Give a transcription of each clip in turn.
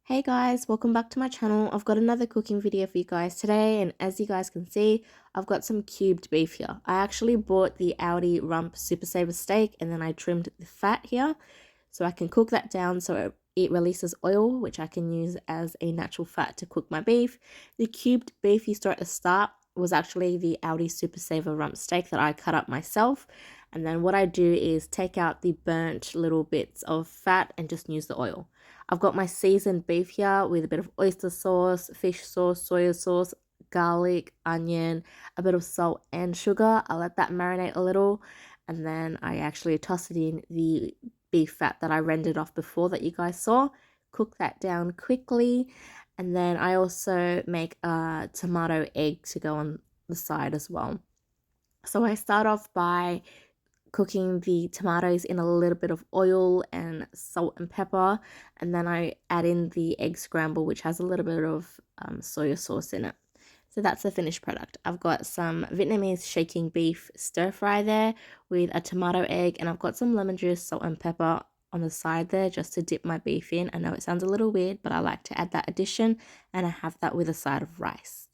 Hey guys, welcome back to my channel. I've got another cooking video for you guys today, and as you guys can see, I've got some cubed beef here. I actually bought the Aldi Rump Super Saver steak and then I trimmed the fat here so I can cook that down so it releases oil, which I can use as a natural fat to cook my beef. The cubed beef you saw at the start was actually the Aldi Super Saver Rump steak that I cut up myself. And then what I do is take out the burnt little bits of fat and just use the oil. I've got my seasoned beef here with a bit of oyster sauce, fish sauce, soy sauce, garlic, onion, a bit of salt and sugar. I let that marinate a little and then I actually toss it in the beef fat that I rendered off before that you guys saw. Cook that down quickly, and then I also make a tomato egg to go on the side as well. So I start off by cooking the tomatoes in a little bit of oil and salt and pepper, and then I add in the egg scramble, which has a little bit of soy sauce in it. So that's the finished product. I've got some Vietnamese shaking beef stir fry there with a tomato egg, and I've got some lemon juice, salt and pepper on the side there just to dip my beef in. I know it sounds a little weird, but I like to add that addition, and I have that with a side of rice.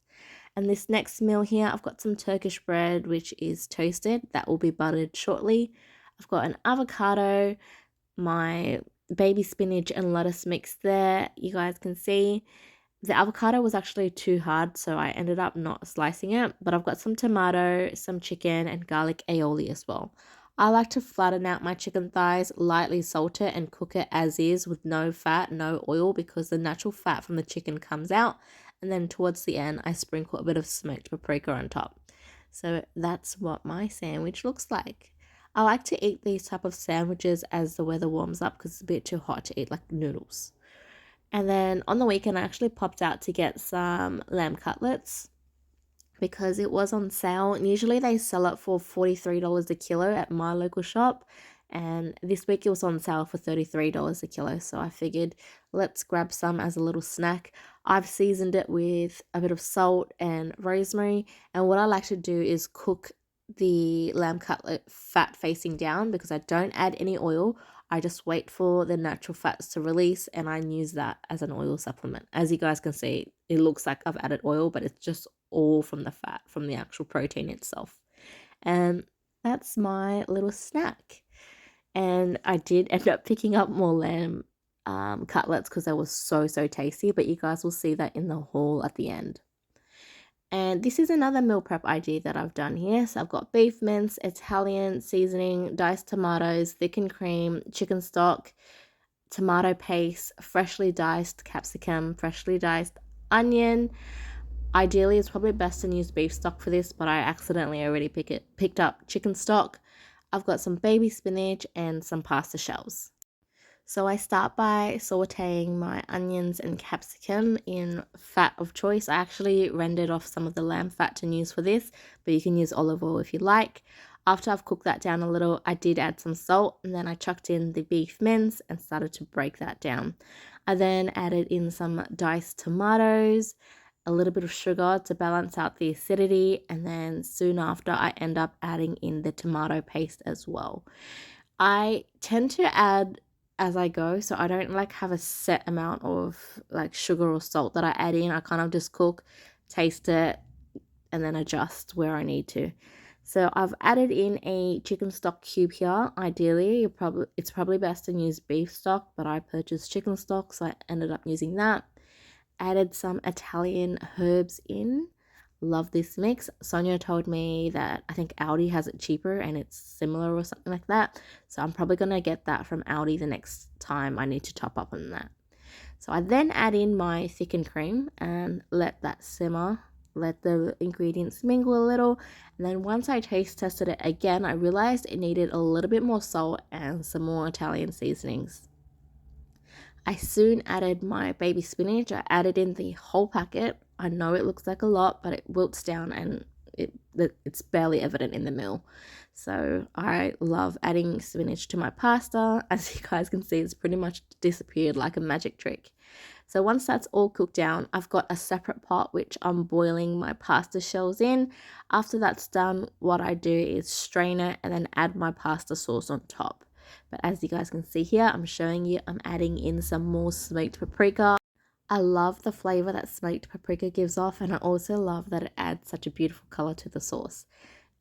And this next meal here, I've got some Turkish bread, which is toasted. That will be buttered shortly. I've got an avocado, my baby spinach and lettuce mix there. You guys can see the avocado was actually too hard, so I ended up not slicing it. But I've got some tomato, some chicken, and garlic aioli as well. I like to flatten out my chicken thighs, lightly salt it, and cook it as is with no fat, no oil, because the natural fat from the chicken comes out. And then towards the end, I sprinkle a bit of smoked paprika on top. So that's what my sandwich looks like. I like to eat these type of sandwiches as the weather warms up because it's a bit too hot to eat like noodles. And then on the weekend, I actually popped out to get some lamb cutlets because it was on sale. And usually they sell it for $43 a kilo at my local shop. And this week it was on sale for $33 a kilo. So I figured let's grab some as a little snack. I've seasoned it with a bit of salt and rosemary. And what I like to do is cook the lamb cutlet fat facing down because I don't add any oil. I just wait for the natural fats to release and I use that as an oil supplement. As you guys can see, it looks like I've added oil, but it's just all from the fat, from the actual protein itself. And that's my little snack. And I did end up picking up more lamb cutlets because they were so tasty, but you guys will see that in the haul at the end. And this is another meal prep idea that I've done here. So I've got beef mince, Italian seasoning, diced tomatoes, thickened cream, chicken stock, tomato paste, freshly diced capsicum, freshly diced onion. Ideally, it's probably best to use beef stock for this, but I accidentally already picked up chicken stock. I've got some baby spinach and some pasta shells. So I start by sauteing my onions and capsicum in fat of choice. I actually rendered off some of the lamb fat to use for this, but you can use olive oil if you like. After I've cooked that down a little, I did add some salt and then I chucked in the beef mince and started to break that down. I then added in some diced tomatoes, a little bit of sugar to balance out the acidity, and then soon after I end up adding in the tomato paste as well. I tend to add as I go, so I don't like have a set amount of like sugar or salt that I add in. I kind of just cook, taste it, and then adjust where I need to. So I've added in a chicken stock cube here. Ideally, it's probably best to use beef stock, but I purchased chicken stock, so I ended up using that. Added some Italian herbs in. Love this mix. Sonia told me that I think Aldi has it cheaper and it's similar or something like that. So I'm probably going to get that from Aldi the next time I need to top up on that. So I then add in my thickened cream and let that simmer. Let the ingredients mingle a little. And then once I taste tested it again, I realized it needed a little bit more salt and some more Italian seasonings. I soon added my baby spinach. I added in the whole packet. I know it looks like a lot, but it wilts down and it's barely evident in the meal. So I love adding spinach to my pasta. As you guys can see, it's pretty much disappeared like a magic trick. So once that's all cooked down, I've got a separate pot which I'm boiling my pasta shells in. After that's done, what I do is strain it and then add my pasta sauce on top. But as you guys can see here, I'm showing you I'm adding in some more smoked paprika. I love the flavor that smoked paprika gives off, and I also love that it adds such a beautiful color to the sauce.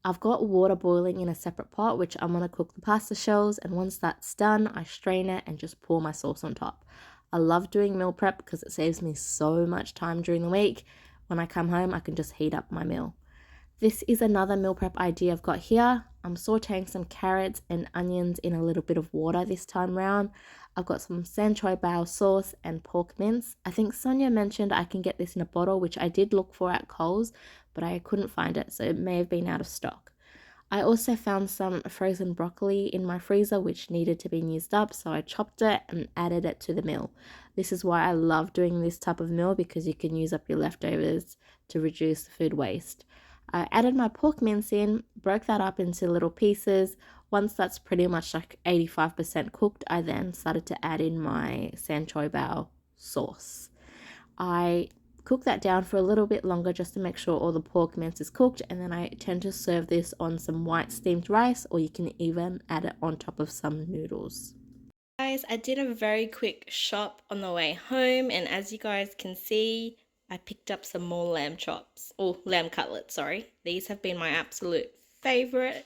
I've got water boiling in a separate pot, which I'm going to cook the pasta shells, and once that's done, I strain it and just pour my sauce on top. I love doing meal prep because it saves me so much time during the week. When I come home, I can just heat up my meal. This is another meal prep idea I've got here. I'm sauteing some carrots and onions in a little bit of water this time round. I've got some Sanchoy bao sauce and pork mince. I think Sonia mentioned I can get this in a bottle, which I did look for at Coles, but I couldn't find it, so it may have been out of stock. I also found some frozen broccoli in my freezer which needed to be used up, so I chopped it and added it to the meal. This is why I love doing this type of meal, because you can use up your leftovers to reduce the food waste. I added my pork mince in, broke that up into little pieces. Once that's pretty much like 85% cooked, I then started to add in my Sanchoy bao sauce. I cook that down for a little bit longer just to make sure all the pork mince is cooked, and then I tend to serve this on some white steamed rice, or you can even add it on top of some noodles. Guys, I did a very quick shop on the way home, and as you guys can see, I picked up some more lamb chops, or lamb cutlets, sorry. These have been my absolute favorite.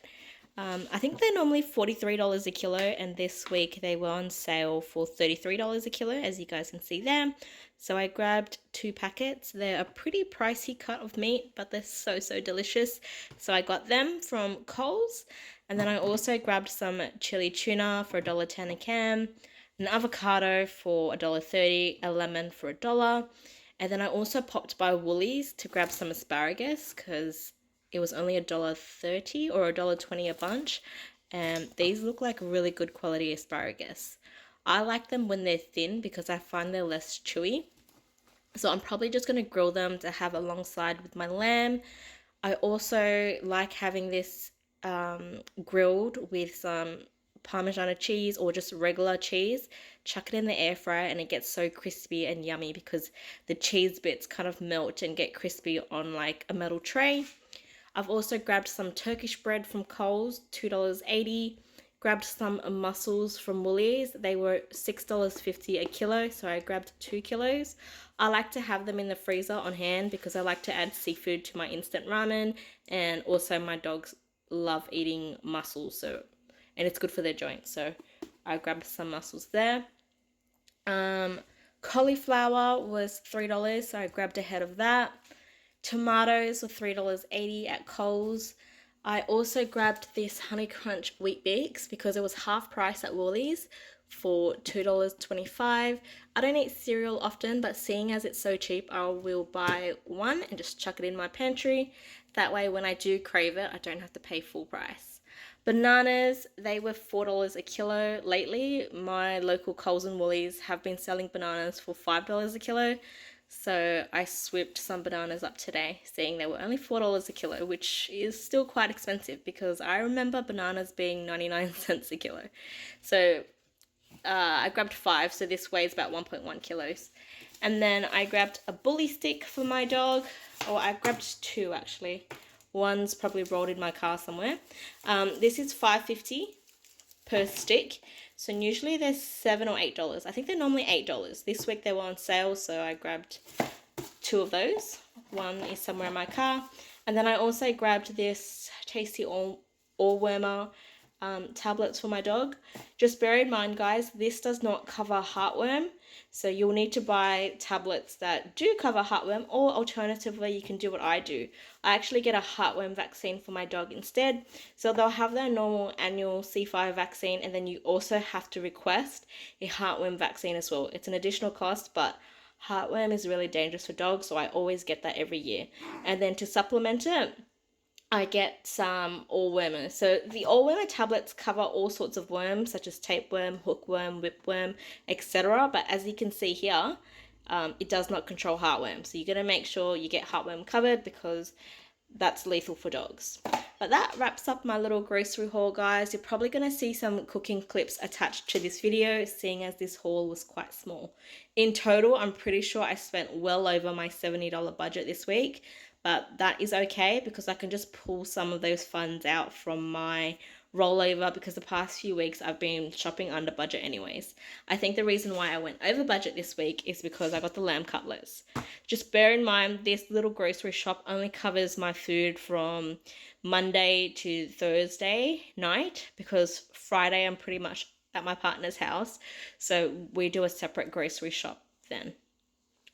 I think they're normally $43 a kilo, and this week they were on sale for $33 a kilo, as you guys can see there. So I grabbed 2 packets. They're a pretty pricey cut of meat, but they're so delicious. So I got them from Coles, and then I also grabbed some chili tuna for $1.10 a can, an avocado for $1.30, a lemon for $1. And then I also popped by Woolies to grab some asparagus because it was only $1.30 or $1.20 a bunch, and these look like really good quality asparagus. I like them when they're thin because I find they're less chewy. So I'm probably just going to grill them to have alongside with my lamb. I also like having this grilled with some Parmigiano cheese or just regular cheese. Chuck it in the air fryer and it gets so crispy and yummy because the cheese bits kind of melt and get crispy on like a metal tray. I've also grabbed some Turkish bread from Coles, $2.80. Grabbed some mussels from Woolies. They were $6.50 a kilo, so I grabbed 2 kilos. I like to have them in the freezer on hand because I like to add seafood to my instant ramen, and also my dogs love eating mussels, and it's good for their joints, so I grabbed some mussels there. Cauliflower was $3, so I grabbed a head of that. Tomatoes were $3.80 at Coles. I also grabbed this Honey Crunch Wheat Bix because it was half price at Woolies for $2.25. I don't eat cereal often, but seeing as it's so cheap, I will buy one and just chuck it in my pantry. That way when I do crave it, I don't have to pay full price. Bananas, they were $4 a kilo. Lately, my local Coles and Woolies have been selling bananas for $5 a kilo. So I swooped some bananas up today, seeing they were only $4 a kilo, which is still quite expensive because I remember bananas being 99 cents a kilo. So I grabbed 5, so this weighs about 1.1 kilos. And then I grabbed a bully stick for my dog. Or I grabbed 2 actually. One's probably rolled in my car somewhere. This is $5.50 per stick. So usually they're $7 or $8. I think they're normally $8. This week they were on sale, so I grabbed 2 of those. One is somewhere in my car. And then I also grabbed this Tasty All-Wormer tablets for my dog. Just bear in mind, guys, this does not cover heartworm. So you'll need to buy tablets that do cover heartworm, or alternatively, you can do what I do. I actually get a heartworm vaccine for my dog instead. So they'll have their normal annual C5 vaccine, and then you also have to request a heartworm vaccine as well. It's an additional cost, but heartworm is really dangerous for dogs, so I always get that every year. And then to supplement it, I get some all-wormers. So the all-wormer tablets cover all sorts of worms, such as tapeworm, hookworm, whipworm, etc. But as you can see here, it does not control heartworm. So you're going to make sure you get heartworm covered because that's lethal for dogs. But that wraps up my little grocery haul, guys. You're probably going to see some cooking clips attached to this video, seeing as this haul was quite small. In total, I'm pretty sure I spent well over my $70 budget this week. But that is okay because I can just pull some of those funds out from my rollover because the past few weeks I've been shopping under budget anyways. I think the reason why I went over budget this week is because I got the lamb cutlets. Just bear in mind, this little grocery shop only covers my food from Monday to Thursday night, because Friday I'm pretty much at my partner's house. So we do a separate grocery shop then.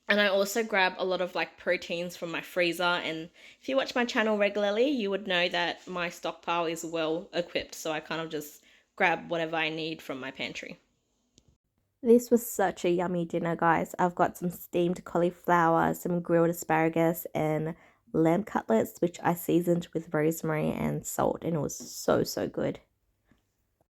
And I also grab a lot of like proteins from my freezer. And if you watch my channel regularly, you would know that my stockpile is well equipped. So I kind of just grab whatever I need from my pantry. This was such a yummy dinner, guys. I've got some steamed cauliflower, some grilled asparagus, and lamb cutlets, which I seasoned with rosemary and salt, and it was so, so good.